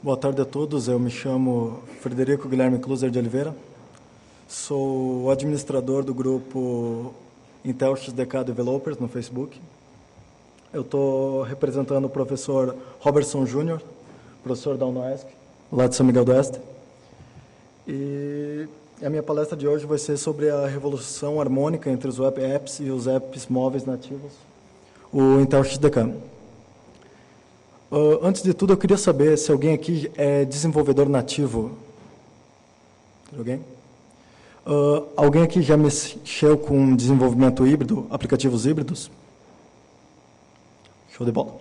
Boa tarde a todos, eu me chamo Frederico Guilherme Kluser de Oliveira, sou administrador do grupo Intel XDK Developers no Facebook. Eu estou representando o professor Robertson Jr., professor da UNOESC, lá de São Miguel do Oeste. E a minha palestra de hoje vai ser sobre a revolução harmônica entre os web apps e os apps móveis nativos, o Intel XDK. Antes de tudo, eu queria saber se alguém aqui é desenvolvedor nativo. Alguém? Alguém aqui já mexeu com desenvolvimento híbrido, aplicativos híbridos? Show de bola.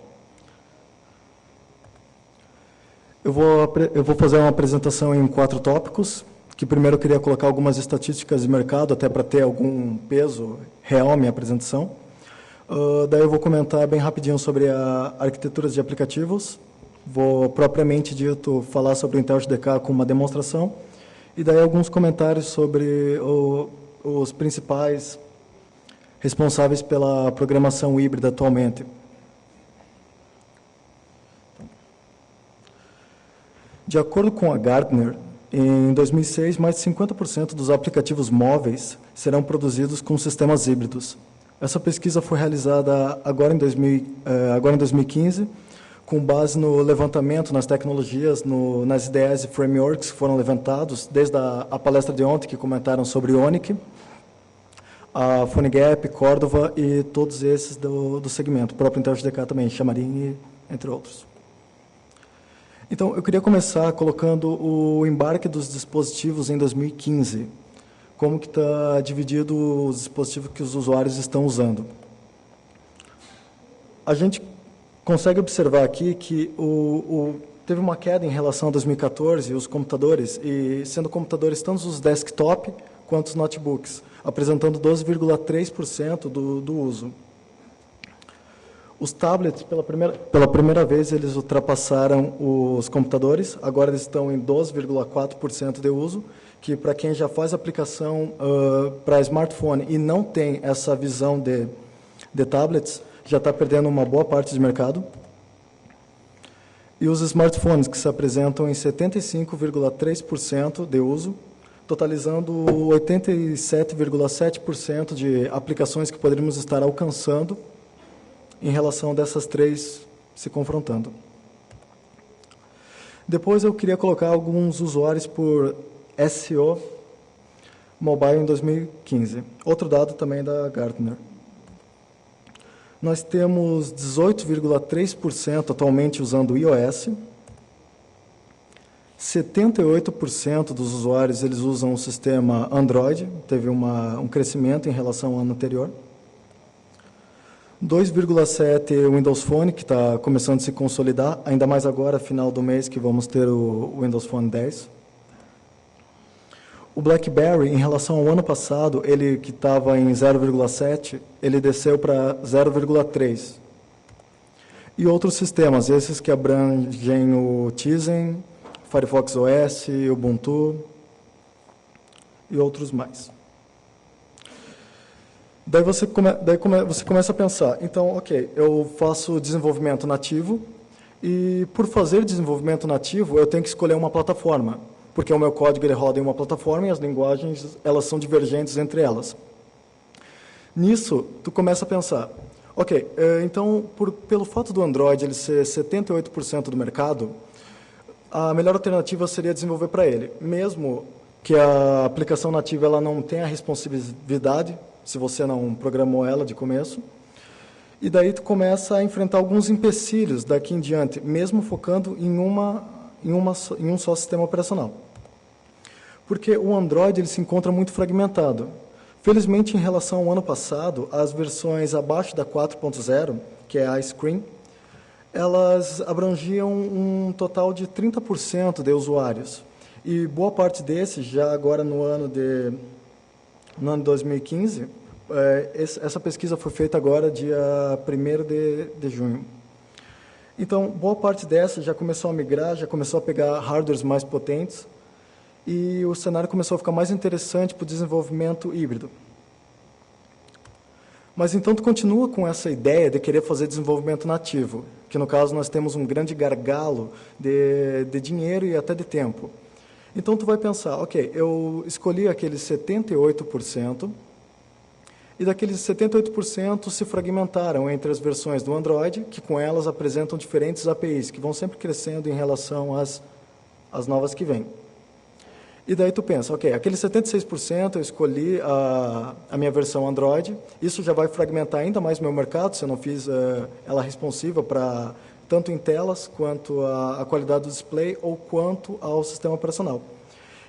Eu vou fazer uma apresentação em 4 tópicos, que primeiro eu queria colocar algumas estatísticas de mercado, até para ter algum peso real na minha apresentação. Daí eu vou comentar bem rapidinho sobre a arquiteturas de aplicativos. Vou, propriamente dito, falar sobre o Intel XDK com uma demonstração. E daí alguns comentários sobre os principais responsáveis pela programação híbrida atualmente. De acordo com a Gartner, em 2006, mais de 50% dos aplicativos móveis serão produzidos com sistemas híbridos. Essa pesquisa foi realizada agora em 2015, com base no levantamento nas tecnologias, nas ideias e frameworks que foram levantados, desde a palestra de ontem, que comentaram sobre ONIC, a PhoneGap, Cordova e todos esses do segmento, o próprio Intel XDK também, Xamarin, entre outros. Então, eu queria começar colocando o embarque dos dispositivos em 2015. Como que está dividido os dispositivos que os usuários estão usando. A gente consegue observar aqui que teve uma queda em relação a 2014, os computadores, e sendo computadores tanto os desktop quanto os notebooks, apresentando 12,3% do uso. Os tablets, pela primeira vez, eles ultrapassaram os computadores, agora eles estão em 12,4% de uso, que para quem já faz aplicação para smartphone e não tem essa visão de tablets, já está perdendo uma boa parte de mercado. E os smartphones, que se apresentam em 75,3% de uso, totalizando 87,7% de aplicações que poderíamos estar alcançando em relação dessas três se confrontando. Depois eu queria colocar alguns usuários por SEO mobile em 2015. Outro dado também da Gartner. Nós temos 18,3% atualmente usando iOS. 78% dos usuários eles usam o sistema Android, teve um crescimento em relação ao ano anterior. 2,7% Windows Phone, que está começando a se consolidar, ainda mais agora, final do mês, que vamos ter o Windows Phone 10. O BlackBerry, em relação ao ano passado, ele que estava em 0,7%, ele desceu para 0,3%. E outros sistemas, esses que abrangem o Tizen, Firefox OS, Ubuntu e outros mais. Daí você começa a pensar, então, ok, eu faço desenvolvimento nativo e, por fazer desenvolvimento nativo, eu tenho que escolher uma plataforma, porque o meu código ele roda em uma plataforma e as linguagens elas são divergentes entre elas. Nisso, tu começa a pensar, ok, então, pelo fato do Android ele ser 78% do mercado, a melhor alternativa seria desenvolver para ele, mesmo que a aplicação nativa ela não tenha responsividade, se você não programou ela de começo, e daí tu começa a enfrentar alguns empecilhos daqui em diante, mesmo focando em um só sistema operacional. Porque o Android ele se encontra muito fragmentado. Felizmente, em relação ao ano passado, as versões abaixo da 4.0, que é a Screen, elas abrangiam um total de 30% de usuários. E boa parte desses, já agora no ano de 2015, essa pesquisa foi feita agora, dia 1º de junho. Então, boa parte dessa já começou a migrar, já começou a pegar hardwares mais potentes, e o cenário começou a ficar mais interessante para o desenvolvimento híbrido. Mas então tu continua com essa ideia de querer fazer desenvolvimento nativo, que no caso nós temos um grande gargalo de dinheiro e até de tempo. Então, tu vai pensar, ok, eu escolhi aqueles 78%, e daqueles 78% se fragmentaram entre as versões do Android, que com elas apresentam diferentes APIs, que vão sempre crescendo em relação às novas que vêm. E daí tu pensa, ok, aqueles 76% eu escolhi a minha versão Android, isso já vai fragmentar ainda mais o meu mercado, se eu não fiz ela responsiva para tanto em telas, quanto a qualidade do display, ou quanto ao sistema operacional.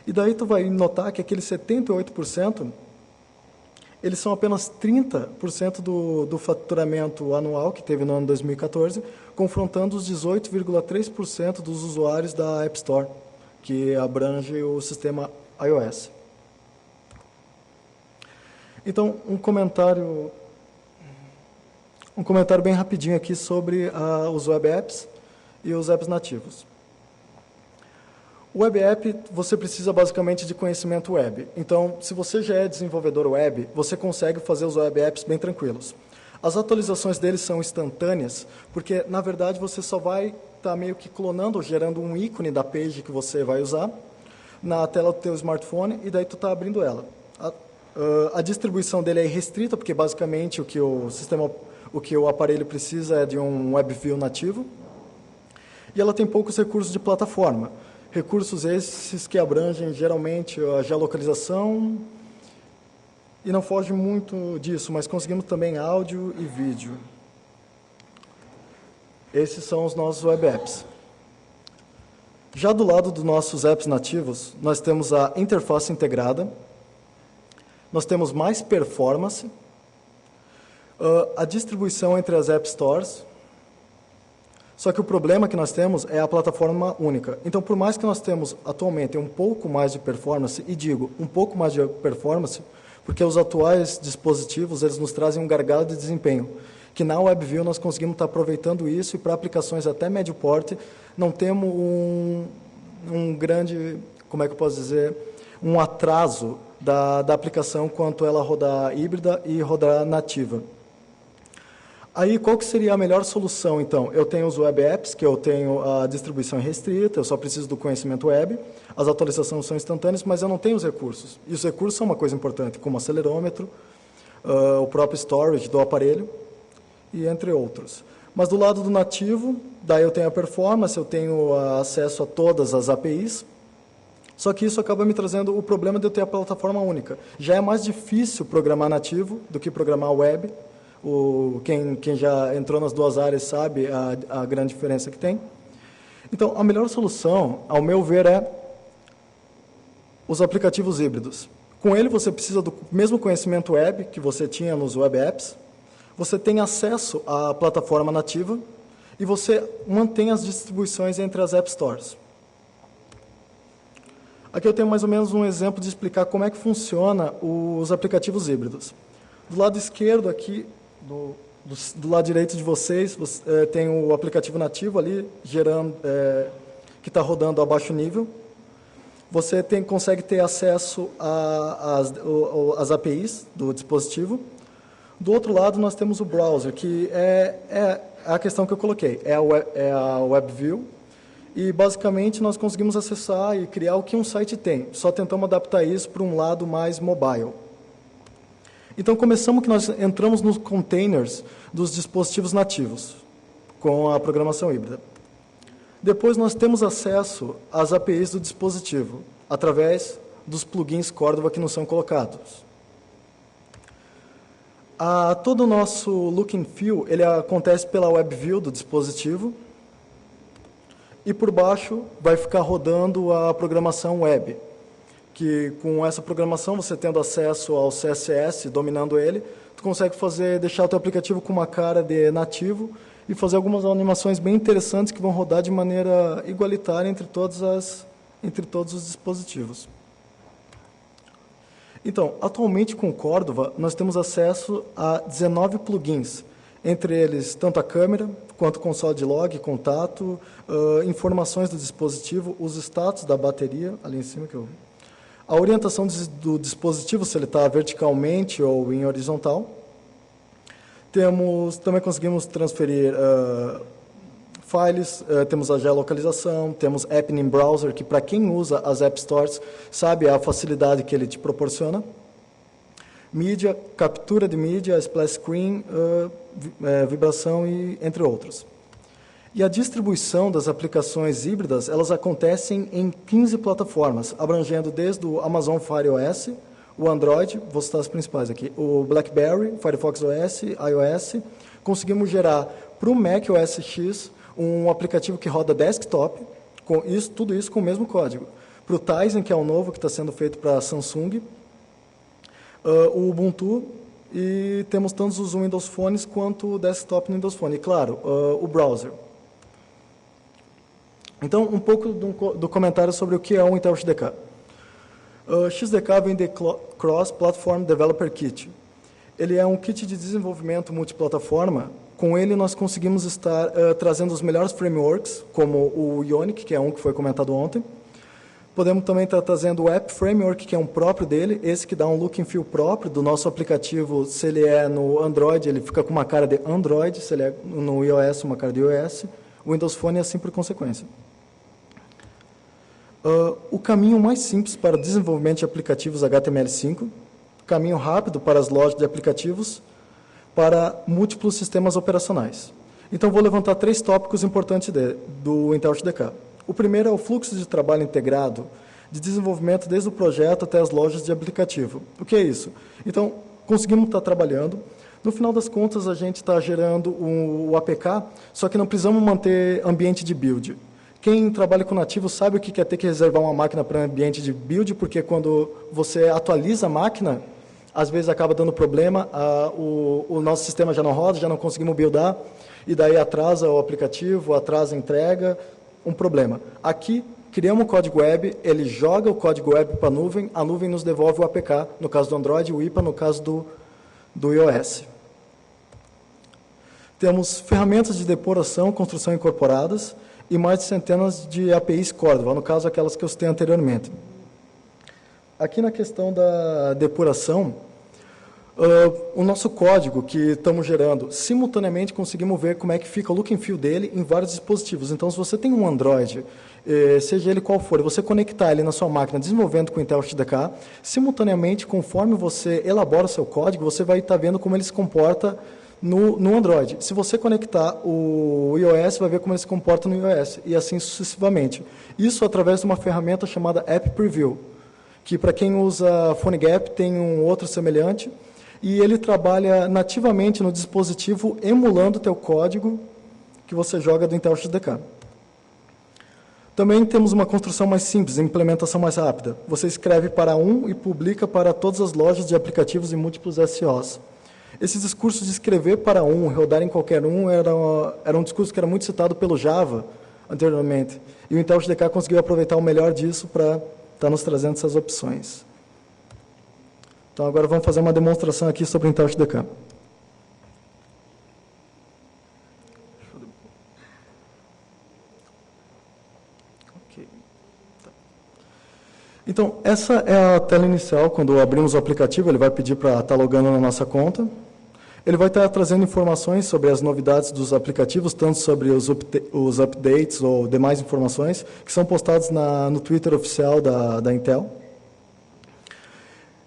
E daí tu vai notar que aqueles 78%, eles são apenas 30% do faturamento anual que teve no ano 2014, confrontando os 18,3% dos usuários da App Store, que abrange o sistema iOS. Então, um comentário bem rapidinho aqui sobre os web apps e os apps nativos. O web app, você precisa basicamente de conhecimento web. Então, se você já é desenvolvedor web, você consegue fazer os web apps bem tranquilos. As atualizações deles são instantâneas, porque, na verdade, você só vai estar meio que clonando ou gerando um ícone da page que você vai usar na tela do teu smartphone, e daí tu está abrindo ela. A distribuição dele é restrita, porque, basicamente, o que o aparelho precisa é de um WebView nativo, e ela tem poucos recursos de plataforma. Recursos esses que abrangem, geralmente, a geolocalização, e não foge muito disso, mas conseguimos também áudio e vídeo. Esses são os nossos web apps. Já do lado dos nossos apps nativos, nós temos a interface integrada, nós temos mais performance, a distribuição entre as App Stores. Só que o problema que nós temos é a plataforma única. Então, por mais que nós temos atualmente um pouco mais de performance, e digo um pouco mais de performance, porque os atuais dispositivos eles nos trazem um gargalo de desempenho, que na WebView nós conseguimos estar aproveitando isso, e para aplicações até médio porte, não temos um grande, como é que eu posso dizer, um atraso da aplicação quanto ela rodar híbrida e rodar nativa. Aí, qual que seria a melhor solução, então? Eu tenho os web apps, que eu tenho a distribuição restrita, eu só preciso do conhecimento web, as atualizações são instantâneas, mas eu não tenho os recursos. E os recursos são uma coisa importante, como acelerômetro, o próprio storage do aparelho, e entre outros. Mas do lado do nativo, daí eu tenho a performance, eu tenho acesso a todas as APIs, só que isso acaba me trazendo o problema de eu ter a plataforma única. Já é mais difícil programar nativo do que programar web. Quem já entrou nas duas áreas sabe a grande diferença que tem. Então, a melhor solução, ao meu ver, é os aplicativos híbridos. Com ele, você precisa do mesmo conhecimento web que você tinha nos web apps, você tem acesso à plataforma nativa e você mantém as distribuições entre as App Stores. Aqui eu tenho mais ou menos um exemplo de explicar como é que funciona os aplicativos híbridos. Do lado esquerdo aqui, do lado direito de vocês, tem o aplicativo nativo ali, que está rodando a baixo nível. Você consegue ter acesso às APIs do dispositivo. Do outro lado, nós temos o browser, que é a questão que eu coloquei, é a WebView. E, basicamente, nós conseguimos acessar e criar o que um site tem. Só tentamos adaptar isso para um lado mais mobile. Então, começamos que nós entramos nos containers dos dispositivos nativos, com a programação híbrida. Depois, nós temos acesso às APIs do dispositivo, através dos plugins Cordova que nos são colocados. Todo o nosso look and feel ele acontece pela WebView do dispositivo, e por baixo vai ficar rodando a programação web, que com essa programação, você tendo acesso ao CSS, dominando ele, tu consegue deixar o teu aplicativo com uma cara de nativo e fazer algumas animações bem interessantes que vão rodar de maneira igualitária entre todos os dispositivos. Então, atualmente com o Cordova, nós temos acesso a 19 plugins, entre eles tanto a câmera, quanto o console de log, contato, informações do dispositivo, os status da bateria, ali em cima que eu vi, a orientação do dispositivo, se ele está verticalmente ou em horizontal. Também conseguimos transferir Files, temos a geolocalização, temos App in Browser, que para quem usa as App Stores sabe a facilidade que ele te proporciona. Mídia, captura de mídia, splash screen, vibração e entre outros. E a distribuição das aplicações híbridas, elas acontecem em 15 plataformas, abrangendo desde o Amazon Fire OS, o Android, vou citar as principais aqui, o BlackBerry, Firefox OS, iOS. Conseguimos gerar para o Mac OS X um aplicativo que roda desktop, tudo isso com o mesmo código. Para o Tizen, que é o novo que está sendo feito para a Samsung, o Ubuntu, e temos tanto os Windows Phones quanto o desktop no Windows Phone. E, claro, o browser. Então, um pouco do comentário sobre o que é o Intel XDK. XDK vem de Cross Platform Developer Kit. Ele é um kit de desenvolvimento multiplataforma. Com ele, nós conseguimos estar trazendo os melhores frameworks, como o Ionic, que é um que foi comentado ontem. Podemos também estar trazendo o App Framework, que é um próprio dele, esse que dá um look and feel próprio do nosso aplicativo. Se ele é no Android, ele fica com uma cara de Android, se ele é no iOS, uma cara de iOS. O Windows Phone é assim por consequência. O caminho mais simples para o desenvolvimento de aplicativos HTML5, caminho rápido para as lojas de aplicativos, para múltiplos sistemas operacionais. Então, vou levantar 3 tópicos importantes do Intel XDK. O primeiro é o fluxo de trabalho integrado de desenvolvimento desde o projeto até as lojas de aplicativo. O que é isso? Então, conseguimos estar trabalhando. No final das contas, a gente está gerando o APK, só que não precisamos manter ambiente de build. Quem trabalha com nativo sabe o que é ter que reservar uma máquina para ambiente de build, porque quando você atualiza a máquina, às vezes acaba dando problema, o nosso sistema já não roda, já não conseguimos buildar, e daí atrasa o aplicativo, atrasa a entrega, um problema. Aqui, criamos um código web, ele joga o código web para a nuvem nos devolve o APK, no caso do Android, o IPA, no caso do iOS. Temos ferramentas de depuração, construção incorporadas, e mais de centenas de APIs Cordova, no caso aquelas que eu citei anteriormente. Aqui na questão da depuração, o nosso código que estamos gerando, simultaneamente conseguimos ver como é que fica o look and feel dele em vários dispositivos. Então, se você tem um Android, seja ele qual for, e você conectar ele na sua máquina desenvolvendo com o Intel XDK, simultaneamente, conforme você elabora o seu código, você vai estar vendo como ele se comporta no Android. Se você conectar o iOS, vai ver como ele se comporta no iOS, e assim sucessivamente. Isso através de uma ferramenta chamada App Preview, que para quem usa PhoneGap tem um outro semelhante, e ele trabalha nativamente no dispositivo, emulando o teu código que você joga do Intel XDK. Também temos uma construção mais simples, implementação mais rápida. Você escreve para e publica para todas as lojas de aplicativos e múltiplos SOs. Esse discurso de escrever para rodar em qualquer era um discurso que era muito citado pelo Java anteriormente. E o Intel XDK conseguiu aproveitar o melhor disso para estar nos trazendo essas opções. Então, agora vamos fazer uma demonstração aqui sobre o Intel XDK. Então, essa é a tela inicial. Quando abrimos o aplicativo, ele vai pedir para estar logando na nossa conta. Ele vai estar trazendo informações sobre as novidades dos aplicativos, tanto sobre os updates ou demais informações, que são postados no Twitter oficial da Intel.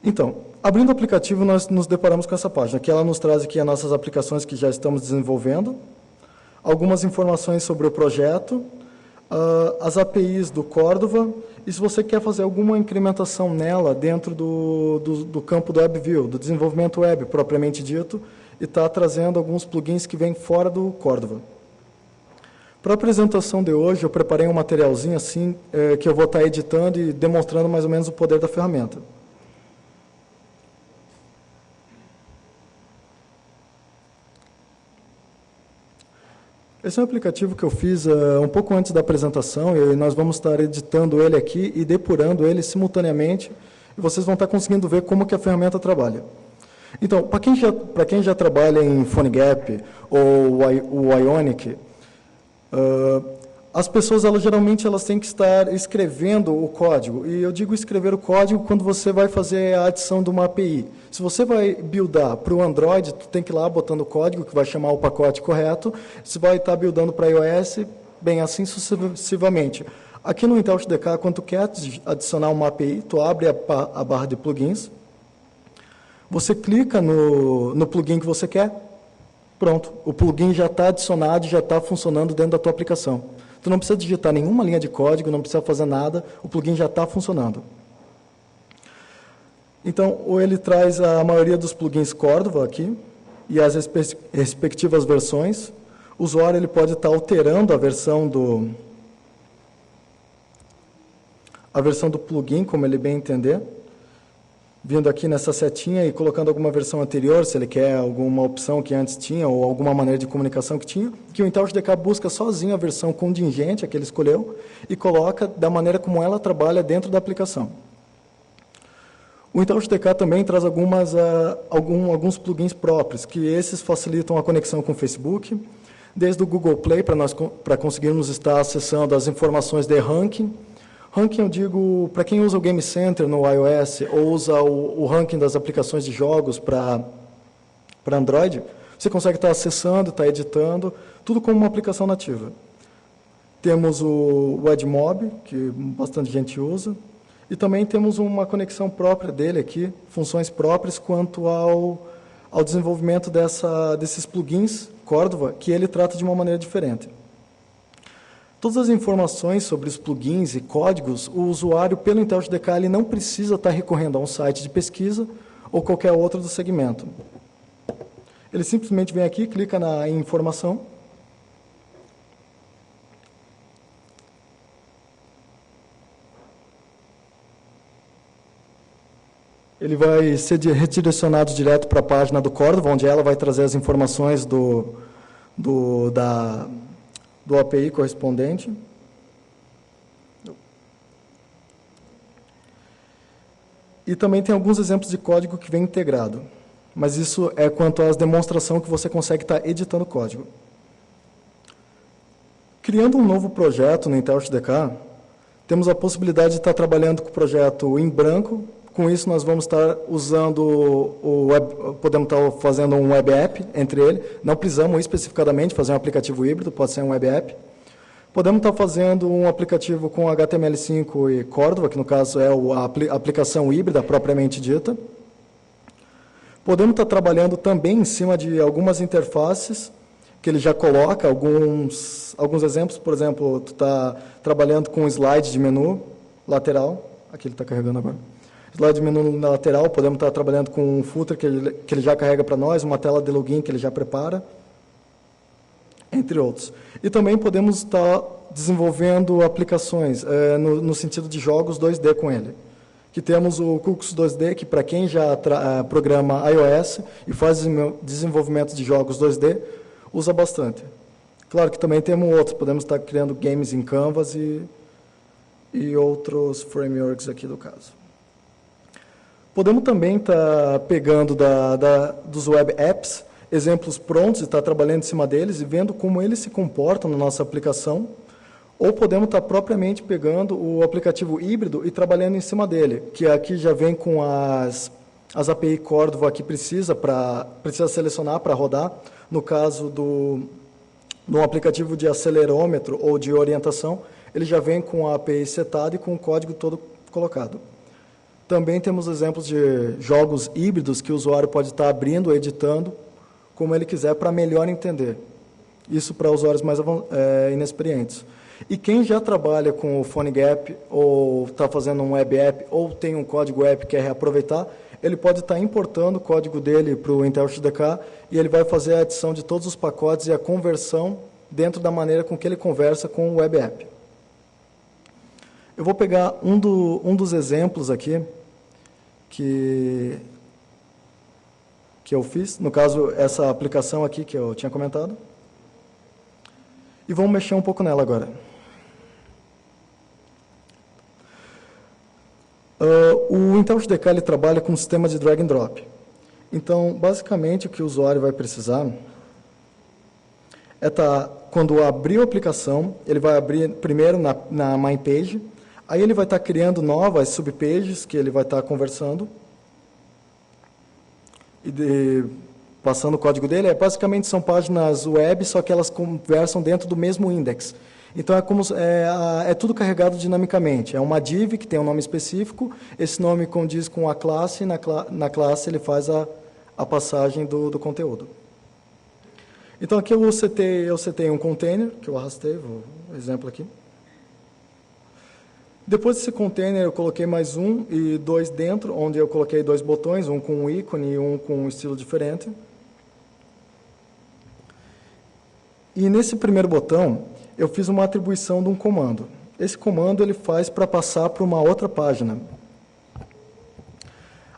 Então, abrindo o aplicativo, nós nos deparamos com essa página, que ela nos traz aqui as nossas aplicações que já estamos desenvolvendo, algumas informações sobre o projeto, as APIs do Cordova, e se você quer fazer alguma incrementação nela dentro do campo do WebView, do desenvolvimento web propriamente dito, e está trazendo alguns plugins que vêm fora do Cordova. Para a apresentação de hoje, eu preparei um materialzinho assim, que eu vou estar editando e demonstrando mais ou menos o poder da ferramenta. Esse é um aplicativo que eu fiz um pouco antes da apresentação, e nós vamos estar editando ele aqui e depurando ele simultaneamente, e vocês vão estar conseguindo ver como que a ferramenta trabalha. Então, para quem já trabalha em PhoneGap ou o Ionic, As pessoas, geralmente, elas têm que estar escrevendo o código. E eu digo escrever o código quando você vai fazer a adição de uma API. Se você vai buildar para o Android, tu tem que ir lá botando o código, que vai chamar o pacote correto. Se vai estar buildando para iOS, bem, assim sucessivamente. Aqui no Intel XDK, quando tu quer adicionar uma API, tu abre a barra de plugins, você clica no plugin que você quer, pronto. O plugin já está adicionado, já está funcionando dentro da tua aplicação. Tu não precisa digitar nenhuma linha de código, não precisa fazer nada, o plugin já está funcionando. Então, ele traz a maioria dos plugins Cordova aqui, e as respectivas versões. O usuário ele pode estar alterando a versão do plugin, como ele bem entender, vindo aqui nessa setinha e colocando alguma versão anterior, se ele quer alguma opção que antes tinha, ou alguma maneira de comunicação que tinha, que o Intel XDK busca sozinho a versão contingente, a que ele escolheu, e coloca da maneira como ela trabalha dentro da aplicação. O Intel XDK também traz alguns plugins próprios, que esses facilitam a conexão com o Facebook, desde o Google Play, para conseguirmos estar acessando as informações de ranking. Ranking, eu digo, para quem usa o Game Center no iOS ou usa o ranking das aplicações de jogos para Android, você consegue estar acessando, estar editando, tudo como uma aplicação nativa. Temos o Edmob, que bastante gente usa, e também temos uma conexão própria dele aqui, funções próprias quanto ao desenvolvimento desses plugins Cordova, que ele trata de uma maneira diferente. Todas as informações sobre os plugins e códigos, o usuário, pelo Intel XDK, ele não precisa estar recorrendo a um site de pesquisa ou qualquer outro do segmento. Ele simplesmente vem aqui, clica em informação. Ele vai ser redirecionado direto para a página do Cordova, onde ela vai trazer as informações do API correspondente. E também tem alguns exemplos de código que vem integrado. Mas isso é quanto às demonstrações que você consegue estar editando o código. Criando um novo projeto no Intel XDK, temos a possibilidade de estar trabalhando com o projeto em branco. Com isso, nós vamos estar usando podemos estar fazendo um web app entre ele. Não precisamos especificadamente fazer um aplicativo híbrido, pode ser um web app. Podemos estar fazendo um aplicativo com HTML5 e Cordova, que no caso é a aplicação híbrida propriamente dita. Podemos estar trabalhando também em cima de algumas interfaces, que ele já coloca alguns exemplos. Por exemplo, tu está trabalhando com um slide de menu lateral. Aqui ele está carregando agora. Slide de menu na lateral, podemos estar trabalhando com um footer que ele já carrega para nós, uma tela de login que ele já prepara, entre outros. E também podemos estar desenvolvendo aplicações no sentido de jogos 2D com ele. Que temos o Cux 2D, que para quem já programa iOS e faz desenvolvimento de jogos 2D, usa bastante. Claro que também temos outros, podemos estar criando games em Canvas e outros frameworks aqui do caso. Podemos também estar pegando dos web apps, exemplos prontos, e estar trabalhando em cima deles e vendo como eles se comportam na nossa aplicação, ou podemos estar propriamente pegando o aplicativo híbrido e trabalhando em cima dele, que aqui já vem com as API Cordova que precisa selecionar para rodar. No caso do aplicativo de acelerômetro ou de orientação, ele já vem com a API setada e com o código todo colocado. Também temos exemplos de jogos híbridos que o usuário pode estar abrindo ou editando como ele quiser para melhor entender. Isso para usuários mais inexperientes. E quem já trabalha com o PhoneGap ou está fazendo um web app ou tem um código app que quer reaproveitar, ele pode estar importando o código dele para o Intel XDK e ele vai fazer a adição de todos os pacotes e a conversão dentro da maneira com que ele conversa com o web app. Eu vou pegar um dos exemplos aqui que eu fiz, no caso, essa aplicação aqui que eu tinha comentado, e vamos mexer um pouco nela agora. O Intel XDK ele trabalha com um sistema de drag and drop. Então, basicamente, o que o usuário vai precisar quando abrir a aplicação, ele vai abrir primeiro na main page, aí ele vai estar criando novas subpages que ele vai estar conversando, e passando o código dele. Basicamente são páginas web, só que elas conversam dentro do mesmo index. Então é tudo carregado dinamicamente. É uma div que tem um nome específico, esse nome condiz com a classe, e na classe ele faz a passagem do conteúdo. Então aqui eu setei um container, que eu arrastei, exemplo aqui. Depois desse container eu coloquei mais um e dois dentro, onde eu coloquei dois botões, um com um ícone e um com um estilo diferente. E nesse primeiro botão, eu fiz uma atribuição de um comando. Esse comando ele faz para passar para uma outra página.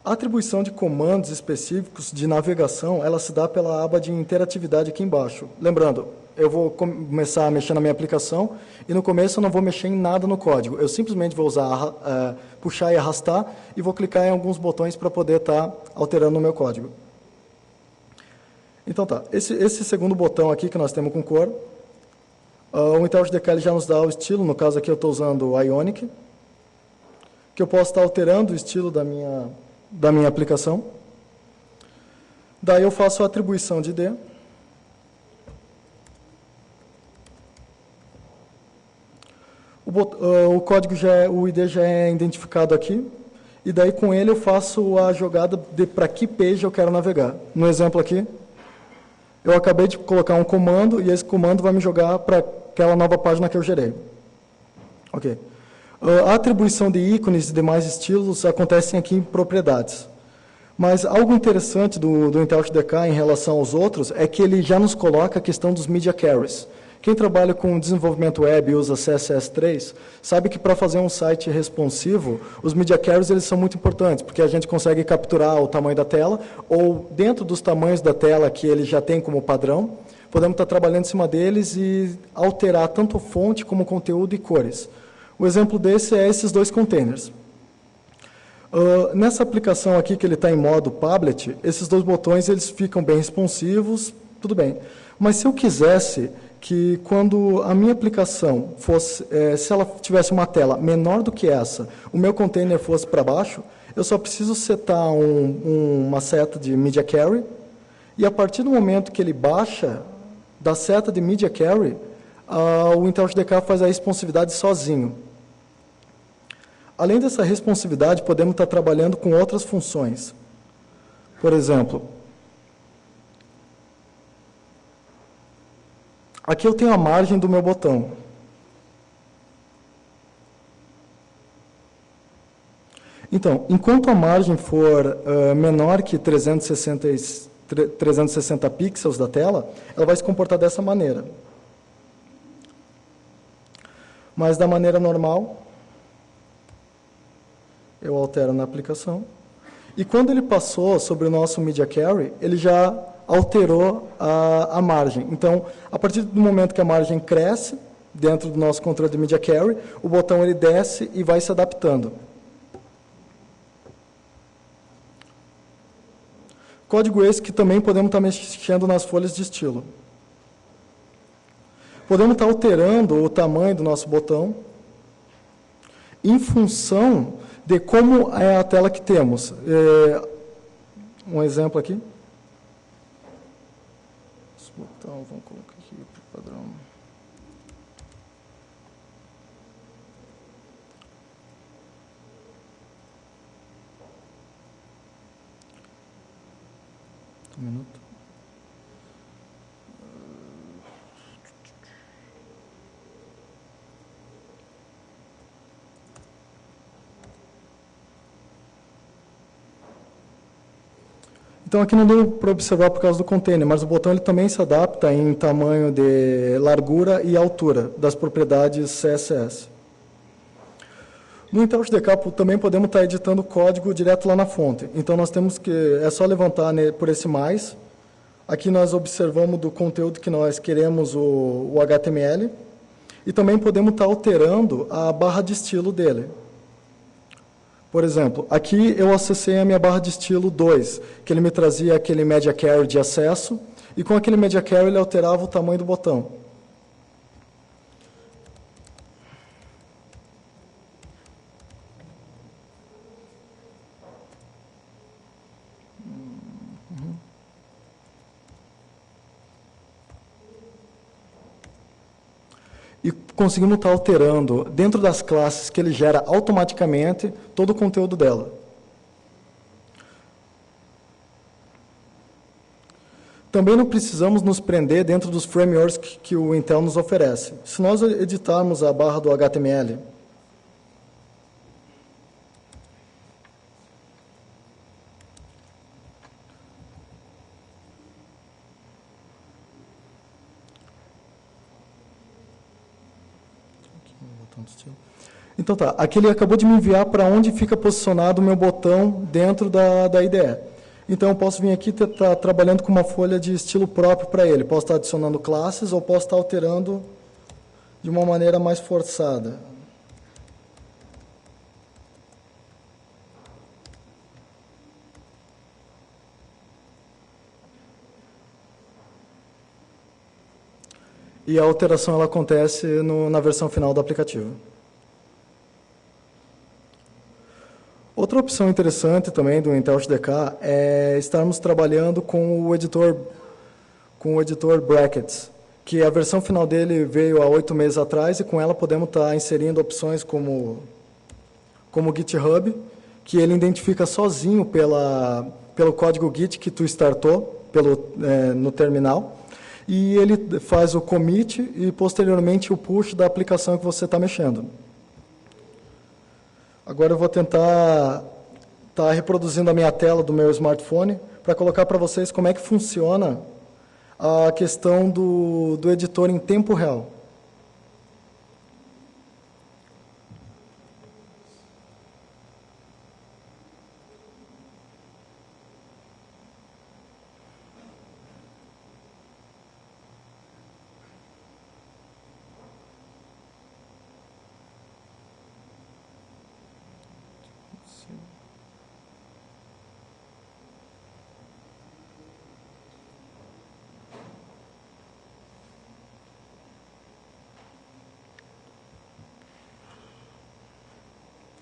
A atribuição de comandos específicos de navegação, ela se dá pela aba de interatividade aqui embaixo. Lembrando, eu vou começar a mexer na minha aplicação e no começo eu não vou mexer em nada no código. Eu simplesmente vou usar puxar e arrastar e vou clicar em alguns botões para poder estar alterando o meu código. Então tá, esse segundo botão aqui que nós temos com cor, o IntelliJ já nos dá o estilo, no caso aqui eu estou usando o Ionic, que eu posso estar alterando o estilo da minha aplicação. Daí eu faço a atribuição de ID. O código o ID já é identificado aqui, e daí com ele eu faço a jogada de para que page eu quero navegar. No exemplo aqui, eu acabei de colocar um comando, e esse comando vai me jogar para aquela nova página que eu gerei. Ok. A atribuição de ícones e demais estilos acontecem aqui em propriedades. Mas algo interessante do IntelliJ em relação aos outros é que ele já nos coloca a questão dos media carries. Quem trabalha com desenvolvimento web e usa CSS3, sabe que para fazer um site responsivo, os media carries eles são muito importantes, porque a gente consegue capturar o tamanho da tela, ou dentro dos tamanhos da tela que ele já tem como padrão, podemos estar trabalhando em cima deles e alterar tanto fonte como conteúdo e cores. O exemplo desse é esses dois containers. Nessa aplicação aqui, que ele está em modo Public, esses dois botões eles ficam bem responsivos, tudo bem. Mas se eu quisesse que quando a minha aplicação fosse, se ela tivesse uma tela menor do que essa, o meu container fosse para baixo, eu só preciso setar uma seta de Media Carry, e a partir do momento que ele baixa da seta de Media Carry, o IntelliJ faz a responsividade sozinho. Além dessa responsividade, podemos estar trabalhando com outras funções. Por exemplo, aqui eu tenho a margem do meu botão. Então, enquanto a margem for menor que 360 pixels da tela, ela vai se comportar dessa maneira. Mas da maneira normal, eu altero na aplicação. E quando ele passou sobre o nosso Media Carry, ele já alterou a margem. Então, a partir do momento que a margem cresce, dentro do nosso controle de Media Carry, o botão ele desce e vai se adaptando. Código esse que também podemos estar mexendo nas folhas de estilo. Podemos estar alterando o tamanho do nosso botão em função de como é a tela que temos. Um exemplo aqui. Esse botão, vamos colocar aqui para o padrão. Um minuto. Então, aqui não deu para observar por causa do container, mas o botão ele também se adapta em tamanho de largura e altura das propriedades CSS. No IntelliJ também podemos estar editando código direto lá na fonte. Então, nós temos que, é só levantar por esse mais. Aqui nós observamos do conteúdo que nós queremos o HTML. E também podemos estar alterando a barra de estilo dele. Por exemplo, aqui eu acessei a minha barra de estilo 2, que ele me trazia aquele Media Carry de acesso, e com aquele media carry ele alterava o tamanho do botão. E conseguimos estar alterando, dentro das classes que ele gera automaticamente, todo o conteúdo dela. Também não precisamos nos prender dentro dos frameworks que o Intel nos oferece. Se nós editarmos a barra do HTML, então tá, aqui ele acabou de me enviar para onde fica posicionado o meu botão dentro da IDE. Então eu posso vir aqui e estar trabalhando com uma folha de estilo próprio para ele. Posso estar adicionando classes ou posso estar alterando de uma maneira mais forçada. E a alteração ela acontece na versão final do aplicativo. Outra opção interessante também do Intel XDK é estarmos trabalhando com o editor Brackets, que a versão final dele veio há 8 meses atrás, e com ela podemos estar inserindo opções como GitHub, que ele identifica sozinho pelo código Git que tu startou no terminal, e ele faz o commit e posteriormente o push da aplicação que você está mexendo. Agora eu vou tentar estar reproduzindo a minha tela do meu smartphone para colocar para vocês como é que funciona a questão do editor em tempo real.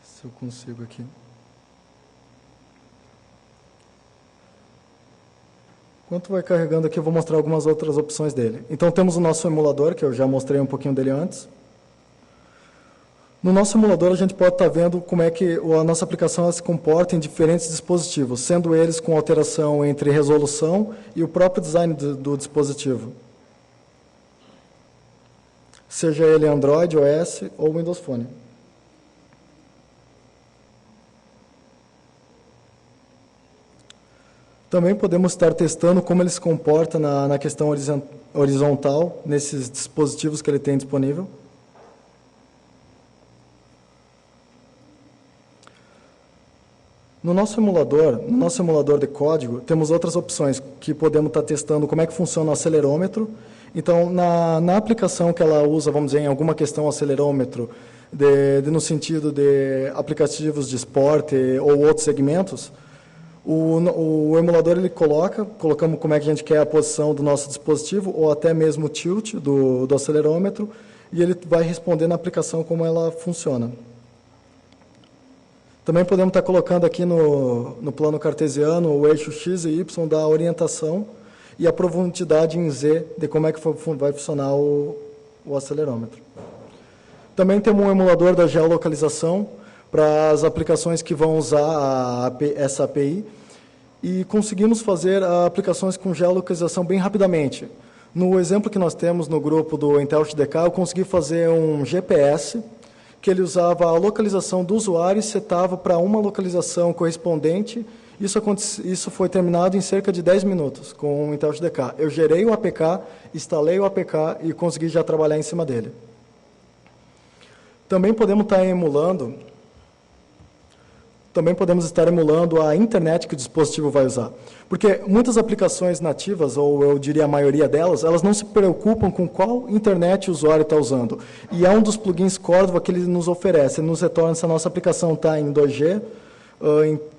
Se eu consigo aqui. Enquanto vai carregando aqui, eu vou mostrar algumas outras opções dele. Então, temos o nosso emulador, que eu já mostrei um pouquinho dele antes. No nosso emulador, a gente pode estar vendo como é que a nossa aplicação se comporta em diferentes dispositivos, sendo eles com alteração entre resolução e o próprio design do dispositivo. Seja ele Android, OS ou Windows Phone. Também podemos estar testando como ele se comporta na questão horizontal, nesses dispositivos que ele tem disponível. No nosso emulador de código, temos outras opções que podemos estar testando como é que funciona o acelerômetro. Então, na aplicação que ela usa, vamos dizer, em alguma questão acelerômetro, no sentido de aplicativos de esporte ou outros segmentos, o emulador ele colocamos como é que a gente quer a posição do nosso dispositivo, ou até mesmo o tilt do acelerômetro, e ele vai responder na aplicação como ela funciona. Também podemos estar colocando aqui no plano cartesiano o eixo X e Y da orientação e a profundidade em Z de como é que vai funcionar o acelerômetro. Também temos um emulador da geolocalização para as aplicações que vão usar essa API, e conseguimos fazer aplicações com geolocalização bem rapidamente. No exemplo que nós temos no grupo do Intel XDK, eu consegui fazer um GPS que ele usava a localização do usuário e setava para uma localização correspondente. Isso foi terminado em cerca de 10 minutos com o Intel XDK. Eu gerei o APK, instalei o APK e consegui já trabalhar em cima dele. Também podemos estar emulando a internet que o dispositivo vai usar. Porque muitas aplicações nativas, ou eu diria a maioria delas, elas não se preocupam com qual internet o usuário está usando. E é um dos plugins Cordova que ele nos oferece. Ele nos retorna se a nossa aplicação está em 2G,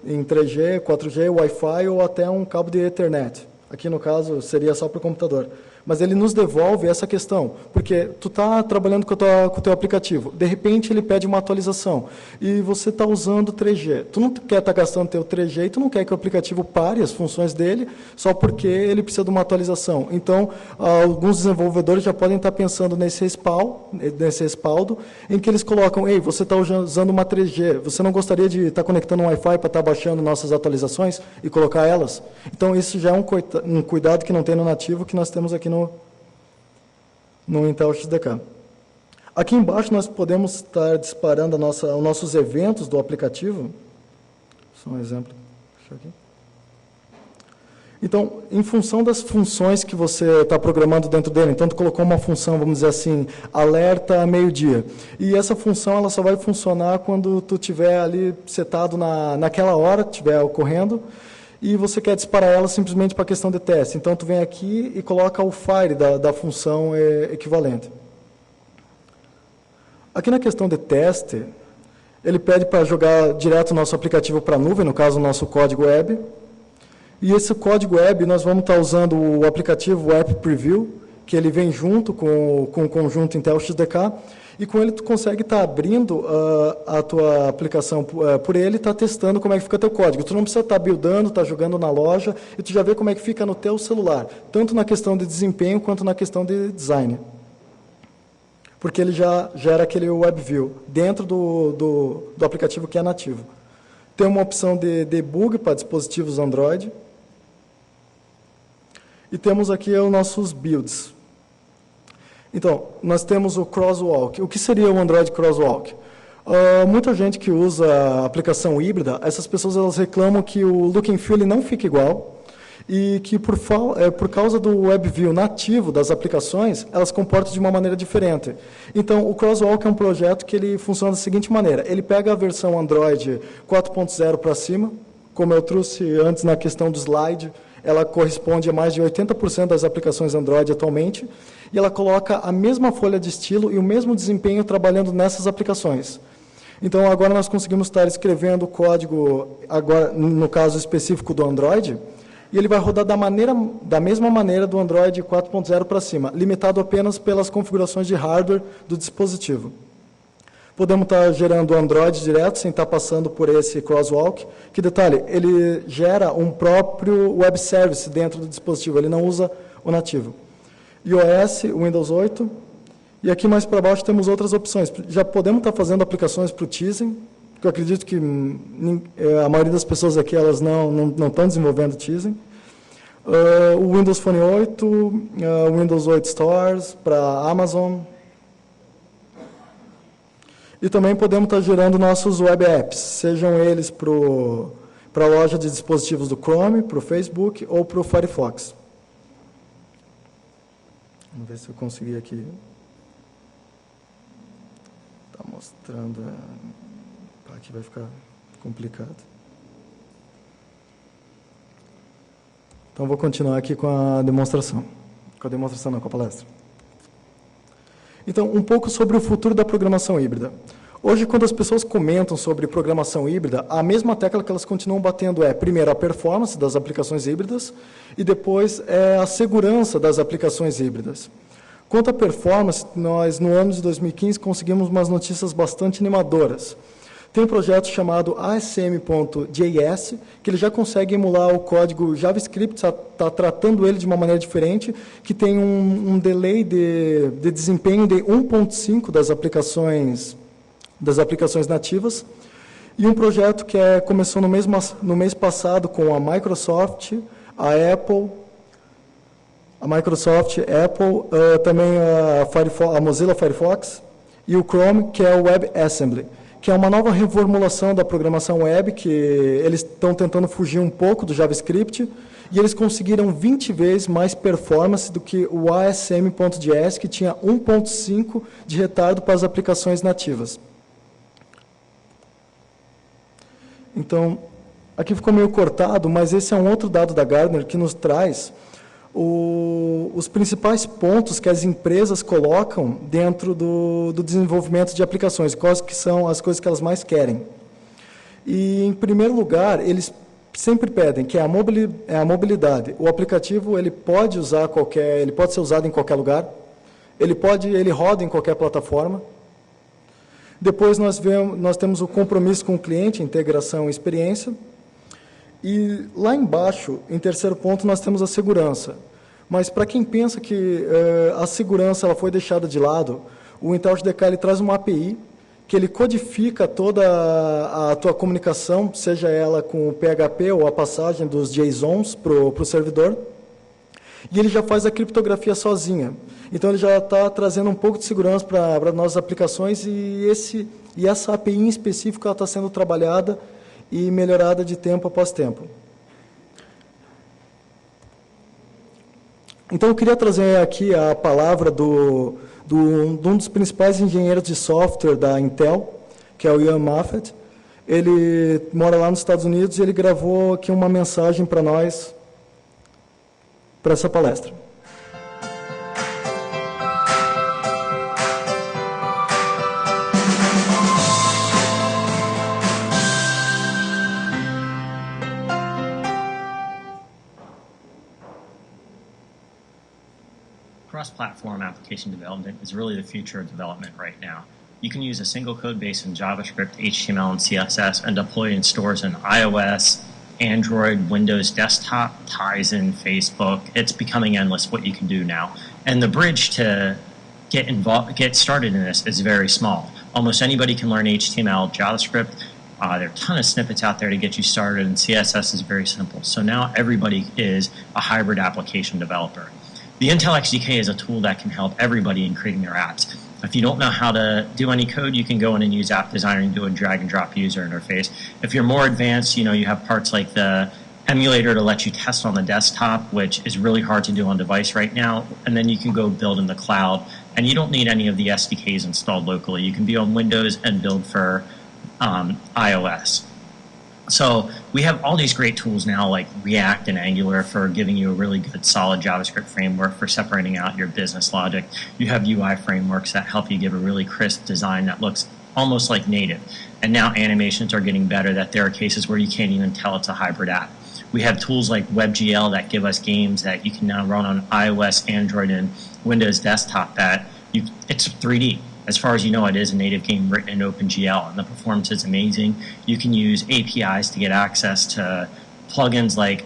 em 3G, 4G, Wi-Fi ou até um cabo de Ethernet, Aqui, no caso, seria só para o computador. Mas ele nos devolve essa questão, porque tu está trabalhando com o teu aplicativo, de repente ele pede uma atualização, e você está usando 3G. Tu não quer estar gastando teu 3G, e tu não quer que o aplicativo pare as funções dele, só porque ele precisa de uma atualização. Então, alguns desenvolvedores já podem estar pensando nesse respaldo, em que eles colocam, ei, você está usando uma 3G, você não gostaria de estar conectando um Wi-Fi para estar baixando nossas atualizações e colocar elas? Então, isso já é um cuidado que não tem no nativo, que nós temos aqui no Intel XDK. Aqui embaixo nós podemos estar disparando os nossos eventos do aplicativo. Só um exemplo. Deixa eu aqui. Então, em função das funções que você está programando dentro dele, então tu colocou uma função, vamos dizer assim, alerta meio-dia. E essa função ela só vai funcionar quando tu estiver ali setado naquela hora, estiver ocorrendo, e você quer disparar ela simplesmente para a questão de teste. Então, tu vem aqui e coloca o fire da função equivalente. Aqui na questão de teste, ele pede para jogar direto o nosso aplicativo para a nuvem, no caso, o nosso código web. E esse código web, nós vamos estar usando o aplicativo App Preview, que ele vem junto com o conjunto Intel XDK, e com ele tu consegue estar abrindo a tua aplicação por ele e estar testando como é que fica teu código. Tu não precisa estar buildando, estar jogando na loja, e tu já vê como é que fica no teu celular, tanto na questão de desempenho quanto na questão de design. Porque ele já gera aquele WebView dentro do aplicativo que é nativo. Tem uma opção de debug para dispositivos Android. E temos aqui os nossos builds. Então, nós temos o Crosswalk. O que seria o Android Crosswalk? Muita gente que usa a aplicação híbrida, essas pessoas elas reclamam que o look and feel não fica igual e que por causa do WebView nativo das aplicações, elas comportam de uma maneira diferente. Então, o Crosswalk é um projeto que ele funciona da seguinte maneira. Ele pega a versão Android 4.0 para cima, como eu trouxe antes na questão do slide, ela corresponde a mais de 80% das aplicações Android atualmente, e ela coloca a mesma folha de estilo e o mesmo desempenho trabalhando nessas aplicações. Então, agora nós conseguimos estar escrevendo o código, agora, no caso específico do Android, e ele vai rodar da mesma maneira do Android 4.0 para cima, limitado apenas pelas configurações de hardware do dispositivo. Podemos estar gerando o Android direto, sem estar passando por esse Crosswalk. Que detalhe, ele gera um próprio web service dentro do dispositivo, ele não usa o nativo. iOS, Windows 8, e aqui mais para baixo temos outras opções. Já podemos estar fazendo aplicações para o Tizen, porque eu acredito que a maioria das pessoas aqui elas não estão desenvolvendo Tizen. O Windows Phone 8, Windows 8 Stores para Amazon. E também podemos estar gerando nossos web apps, sejam eles para a loja de dispositivos do Chrome, para o Facebook ou para o Firefox. Vamos ver se eu consegui aqui. Está mostrando. Aqui vai ficar complicado. Então, vou continuar aqui com a demonstração. Com a palestra. Então, um pouco sobre o futuro da programação híbrida. Hoje, quando as pessoas comentam sobre programação híbrida, a mesma tecla que elas continuam batendo é, primeiro, a performance das aplicações híbridas e depois a segurança das aplicações híbridas. Quanto à performance, nós, no ano de 2015, conseguimos umas notícias bastante animadoras. Tem um projeto chamado ASM.js, que ele já consegue emular o código JavaScript, está tratando ele de uma maneira diferente, que tem um delay de desempenho de 1.5 das aplicações nativas. E um projeto que começou no mês passado com a Microsoft, a Apple, também a Mozilla Firefox e o Chrome, que é o WebAssembly, que é uma nova reformulação da programação web, que eles estão tentando fugir um pouco do JavaScript, e eles conseguiram 20 vezes mais performance do que o ASM.js, que tinha 1.5 de retardo para as aplicações nativas. Então, aqui ficou meio cortado, mas esse é um outro dado da Gartner que nos traz os principais pontos que as empresas colocam dentro do desenvolvimento de aplicações, quais que são as coisas que elas mais querem. E, em primeiro lugar, eles sempre pedem, que é a mobilidade. O aplicativo ele pode ser usado em qualquer lugar, ele roda em qualquer plataforma. Depois nós temos o compromisso com o cliente, integração e experiência. E lá embaixo, em terceiro ponto, nós temos a segurança. Mas para quem pensa que a segurança ela foi deixada de lado, o Intel SDK ele traz uma API que ele codifica toda a tua comunicação, seja ela com o PHP ou a passagem dos JSONs para o servidor, e ele já faz a criptografia sozinha. Então, ele já está trazendo um pouco de segurança para nossas aplicações e essa API em específico está sendo trabalhada e melhorada de tempo após tempo. Então, eu queria trazer aqui a palavra de um dos principais engenheiros de software da Intel, que é o Ian Moffett. Ele mora lá nos Estados Unidos e ele gravou aqui uma mensagem para nós, para essa palestra. Cross-platform application development is really the future of development right now. You can use a single code base in JavaScript, HTML, and CSS and deploy in stores in iOS, Android, Windows Desktop, Tizen, Facebook. It's becoming endless what you can do now. And the bridge to get started in this is very small. Almost anybody can learn HTML, JavaScript. There are a ton of snippets out there to get you started, and CSS is very simple. So now everybody is a hybrid application developer. The Intel XDK is a tool that can help everybody in creating their apps. If you don't know how to do any code, you can go in and use App Designer and do a drag and drop user interface. If you're more advanced, you have parts like the emulator to let you test on the desktop, which is really hard to do on device right now. And then you can go build in the cloud. And you don't need any of the SDKs installed locally. You can be on Windows and build for iOS. So we have all these great tools now like React and Angular for giving you a really good solid JavaScript framework for separating out your business logic. You have UI frameworks that help you give a really crisp design that looks almost like native. And now animations are getting better that there are cases where you can't even tell it's a hybrid app. We have tools like WebGL that give us games that you can now run on iOS, Android, and Windows Desktop that it's 3D. As far as you know, it is a native game written in OpenGL, and the performance is amazing. You can use APIs to get access to plugins like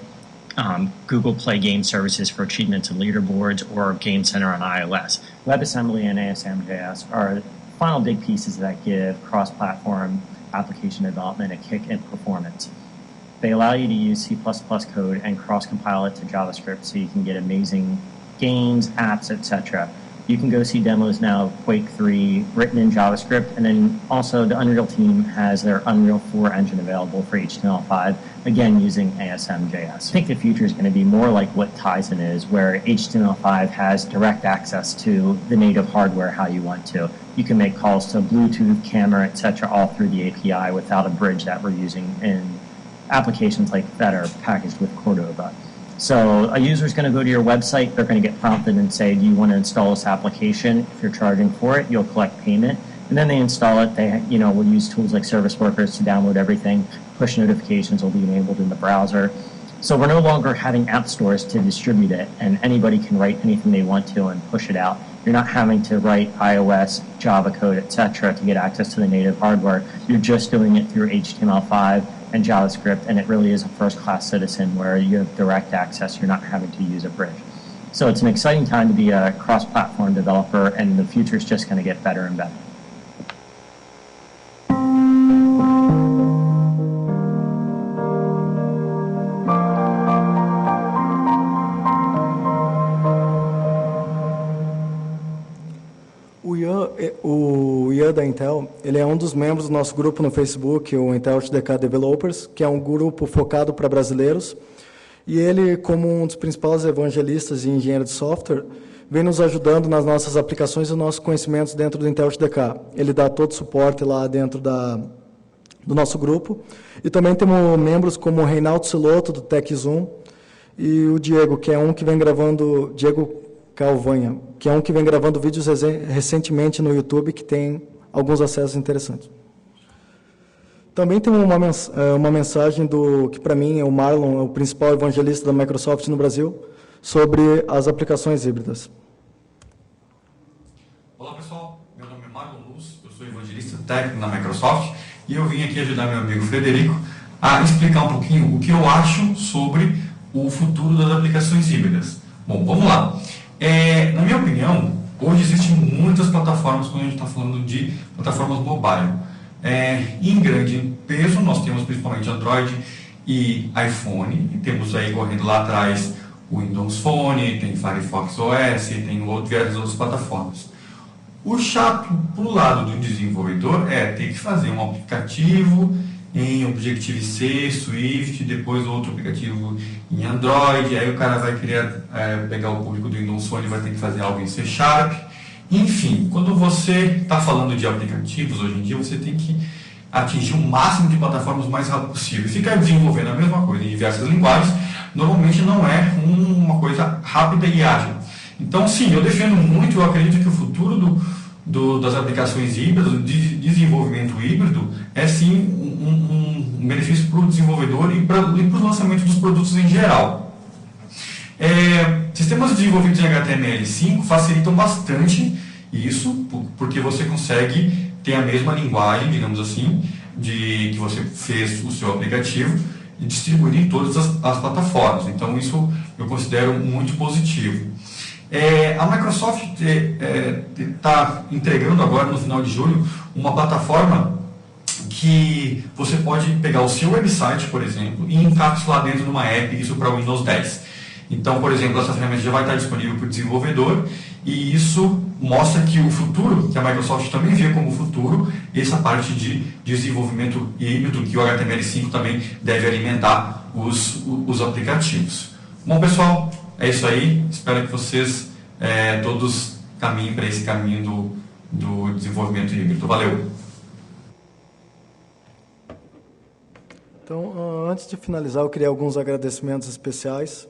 Google Play Game Services for achievements and leaderboards, or Game Center on iOS. WebAssembly and ASM.js are the final big pieces that give cross-platform application development a kick in performance. They allow you to use C++ code and cross-compile it to JavaScript so you can get amazing games, apps, etc. You can go see demos now of Quake 3 written in JavaScript, and then also the Unreal team has their Unreal 4 engine available for HTML5, again using ASM.js. I think the future is going to be more like what Tizen is, where HTML5 has direct access to the native hardware how you want to. You can make calls to Bluetooth, camera, etc. all through the API without a bridge that we're using in applications like that are packaged with Cordova. So a user is going to go to your website, they're going to get prompted and say, do you want to install this application? If you're charging for it, you'll collect payment. And then they install it. They will use tools like service workers to download everything. Push notifications will be enabled in the browser. So we're no longer having app stores to distribute it, and anybody can write anything they want to and push it out. You're not having to write iOS, Java code, etc. to get access to the native hardware. You're just doing it through HTML5 and JavaScript, and it really is a first-class citizen where you have direct access. You're not having to use a bridge. So it's an exciting time to be a cross-platform developer, and the future is just going to get better and better. O Ian da Intel, ele é um dos membros do nosso grupo no Facebook, o Intel SDK Developers, que é um grupo focado para brasileiros. E ele, como um dos principais evangelistas e engenheiro de software, vem nos ajudando nas nossas aplicações e nossos conhecimentos dentro do Intel SDK. Ele dá todo o suporte lá dentro do nosso grupo. E também temos membros como o Reinaldo Siloto, do TechZoom, e o Diego, que é um que vem gravando... Diego Calvanha, que é um que vem gravando vídeos recentemente no YouTube, que tem alguns acessos interessantes. Também tem uma mensagem que para mim é o Marlon, é o principal evangelista da Microsoft no Brasil, sobre as aplicações híbridas. Olá pessoal, meu nome é Marlon Luz, eu sou evangelista técnico na Microsoft e eu vim aqui ajudar meu amigo Frederico a explicar um pouquinho o que eu acho sobre o futuro das aplicações híbridas. Bom, vamos lá. Na minha opinião, hoje existem muitas plataformas quando a gente está falando de plataformas mobile. Em grande peso, nós temos principalmente Android e iPhone, e temos aí correndo lá atrás o Windows Phone, tem Firefox OS, tem diversas outras plataformas. O chato para o lado do desenvolvedor é ter que fazer um aplicativo em Objective-C, Swift, depois outro aplicativo em Android, aí o cara vai querer pegar o público do Windows Phone e vai ter que fazer algo em C#. Enfim, quando você está falando de aplicativos, hoje em dia, você tem que atingir o máximo de plataformas o mais rápido possível. E ficar desenvolvendo a mesma coisa em diversas linguagens, normalmente não é uma coisa rápida e ágil. Então, sim, eu defendo muito, eu acredito que o futuro das aplicações híbridas, do desenvolvimento híbrido, é sim um benefício para o desenvolvedor e para o lançamento dos produtos em geral. Sistemas desenvolvidos em HTML5 facilitam bastante isso, porque você consegue ter a mesma linguagem, digamos assim, que você fez o seu aplicativo e distribuir em todas as plataformas. Então, isso eu considero muito positivo. A Microsoft está entregando agora, no final de julho, uma plataforma que você pode pegar o seu website, por exemplo, e encapsular dentro de uma app, isso para o Windows 10. Então, por exemplo, essa ferramenta já vai estar disponível para o desenvolvedor, e isso mostra que o futuro, que a Microsoft também vê como futuro, essa parte de desenvolvimento híbrido, que o HTML5 também deve alimentar os aplicativos. Bom, pessoal, é isso aí. Espero que vocês todos caminhem para esse caminho do desenvolvimento híbrido. Valeu! Então, antes de finalizar, eu queria alguns agradecimentos especiais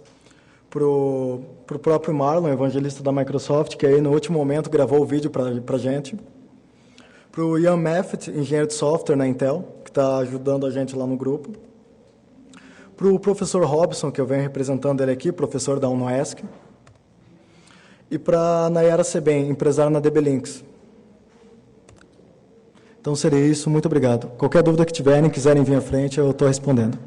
para o próprio Marlon, evangelista da Microsoft, que aí no último momento gravou o vídeo para a gente. Para o Ian Meffett, engenheiro de software na Intel, que está ajudando a gente lá no grupo. Para o professor Robson, que eu venho representando ele aqui, professor da UNOESC. E para a Nayara Sebem, empresária na DB Links. Então seria isso, muito obrigado. Qualquer dúvida que tiverem, quiserem vir à frente, eu estou respondendo.